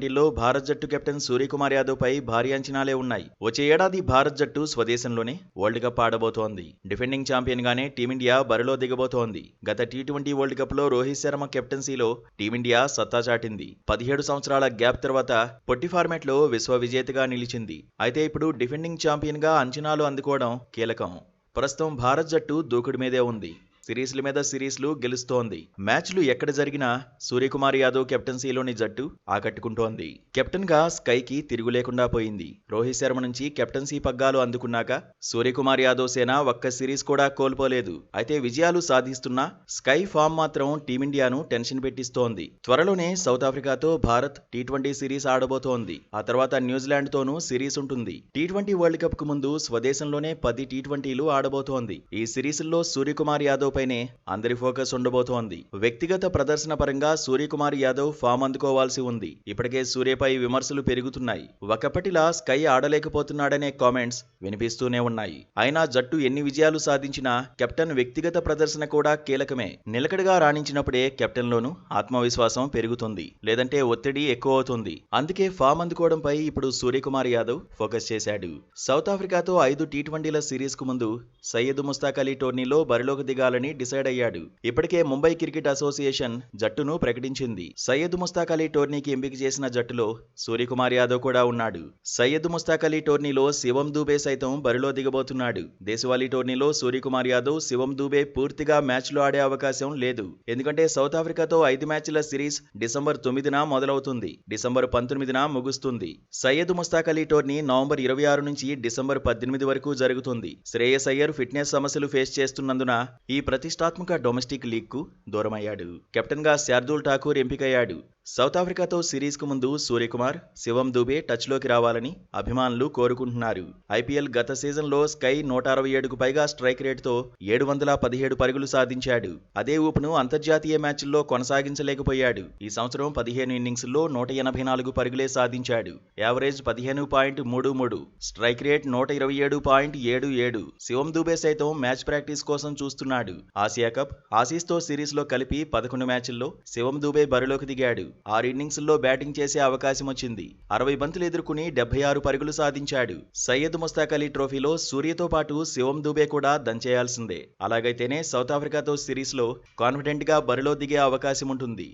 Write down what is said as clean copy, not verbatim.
టీ20లో భారత్ జట్టు కెప్టెన్ సూర్యకుమార్ యాదవ్ పై భారీ అంచనాలే ఉన్నాయి. వచ్చే ఏడాది భారత్ జట్టు స్వదేశంలోనే వరల్డ్ కప్ ఆడబోతోంది. డిఫెండింగ్ ఛాంపియన్ గానే టీమిండియా బరిలో దిగబోతోంది. గత టీ20 వరల్డ్ కప్ లో రోహిత్ శర్మ కెప్టెన్సీలో టీమిండియా సత్తా చాటింది. 17 సంవత్సరాల గ్యాప్ తర్వాత పొట్టి ఫార్మాట్ లో విశ్వ విజేతగా నిలిచింది. అయితే ఇప్పుడు డిఫెండింగ్ ఛాంపియన్ గా అంచనాలు అందుకోవడం కీలకం. ప్రస్తుతం భారత్ జట్టు దూకుడు మీదే ఉంది. సిరీస్ల మీద సిరీస్లు గెలుస్తోంది. మ్యాచ్లు ఎక్కడ జరిగినా సూర్యకుమార్ యాదవ్ కెప్టెన్సీలోని జట్టు ఆకట్టుకుంటోంది. కెప్టెన్ గా స్కైకి తిరుగు లేకుండా పోయింది. రోహిత్ శర్మ నుంచి కెప్టెన్సీ పగ్గాలు అందుకున్నాక సూర్యకుమార్ యాదవ్ సేన ఒక్క సిరీస్ కూడా కోల్పోలేదు. అయితే విజయాలు సాధిస్తున్న స్కై ఫామ్ మాత్రం టీమిండియాను టెన్షన్ పెట్టిస్తోంది. త్వరలోనే సౌత్ ఆఫ్రికాతో భారత్ టీ20 సిరీస్ ఆడబోతోంది. ఆ తర్వాత న్యూజిలాండ్ తోనూ సిరీస్ ఉంటుంది. టీ20 వరల్డ్ కప్ కు ముందు స్వదేశంలోనే 10 టీ20లు ఆడబోతోంది. ఈ సిరీస్ల్లో సూర్యకుమార్ యాదవ్ పైనే అందరి ఫోకస్ ఉండబోతోంది. వ్యక్తిగత ప్రదర్శన పరంగా సూర్యకుమార్ యాదవ్ ఫామ్ అందుకోవాల్సి ఉంది. ఇప్పటికే సూర్యపై విమర్శలు పెరుగుతున్నాయి. ఒకప్పటిలా స్కై ఆడలేకపోతున్నాడనే కామెంట్స్ వినిపిస్తూనే ఉన్నాయి. అయినా జట్టు ఎన్ని విజయాలు సాధించినా కెప్టెన్ వ్యక్తిగత ప్రదర్శన కూడా కీలకమే. నిలకడగా రాణించినప్పుడే కెప్టెన్లోనూ ఆత్మవిశ్వాసం పెరుగుతుంది. లేదంటే ఒత్తిడి ఎక్కువ అవుతుంది. అందుకే ఫామ్ అందుకోవడంపై ఇప్పుడు సూర్యకుమార్ యాదవ్ ఫోకస్ చేశాడు. సౌత్ ఆఫ్రికాతో 5 టీ20ల సిరీస్ కు ముందు సయ్యద్ ముస్తాక్ అలీ టోర్నీలో బరిలోకి దిగాలని డిసైడ్ అయ్యాడు. ఇప్పటికే ముంబై క్రికెట్ అసోసియేషన్ జట్టును ప్రకటించింది. సయ్యద్ ముస్తాక్ అలీ టోర్నీకి ఎంపిక చేసిన జట్టులో సూర్యకుమార్ యాదవ్ కూడా ఉన్నాడు. సయ్యద్ ముస్తాక్ అలీ టోర్నీలో శివం దూబే సైతం బరిలో దిగబోతున్నాడు. దేశవాళీ టోర్నీలో సూర్యకుమార్ యాదవ్, శివం దూబే పూర్తిగా మ్యాచ్లో ఆడే అవకాశం లేదు. ఎందుకంటే సౌత్ ఆఫ్రికాతో 5 మ్యాచ్ల సిరీస్ డిసెంబర్ 9న మొదలవుతుంది. డిసెంబర్ 19న ముగుస్తుంది. సయ్యద్ ముస్తాక్ అలీ టోర్నీ నవంబర్ 26 నుంచి డిసెంబర్ 18 వరకు జరుగుతుంది. శ్రేయస్ అయ్యర్ ఫిట్నెస్ సమస్యలు ఫేస్ చేస్తున్నందున ఈ ప్రతిష్టాత్మక డొమెస్టిక్ లీగ్ కు దూరమయ్యాడు. కెప్టెన్ గా శార్దూల్ ఠాకూర్ ఎంపికయ్యాడు. సౌత్ ఆఫ్రికాతో సిరీస్ కు ముందు సూర్యకుమార్, శివం దూబే టచ్ లోకి రావాలని అభిమానులు కోరుకుంటున్నారు. ఐపీఎల్ గత సీజన్ లో స్కై 167కు పైగా స్ట్రైక్ రేట్ తో 717 పరుగులు సాధించాడు. అదే ఊపును అంతర్జాతీయ మ్యాచ్ల్లో కొనసాగించలేకపోయాడు. ఈ సంవత్సరం 15 ఇన్నింగ్స్ల్లో 184 పరుగులే సాధించాడు. Average 15.33, strike rate 127.77. శివం దూబే సైతం మ్యాచ్ ప్రాక్టీస్ కోసం చూస్తున్నాడు. ఆసియా కప్, ఆసీస్ తో సిరీస్ లో కలిపి 11 మ్యాచ్ల్లో శివం దూబే బరిలోకి దిగాడు. 6 ఇన్నింగ్స్ల్లో బ్యాటింగ్ చేసే అవకాశం వచ్చింది. 60 బంతులు ఎదుర్కొని 76 పరుగులు సాధించాడు. సయ్యద్ ముస్తాక్ అలీ ట్రోఫీలో సూర్యతో పాటు శివం దూబే కూడా దంచేయాల్సిందే. అలాగైతేనే సౌత్ ఆఫ్రికాతో సిరీస్ లో కాన్ఫిడెంట్ గా బరిలో దిగే అవకాశం ఉంటుంది.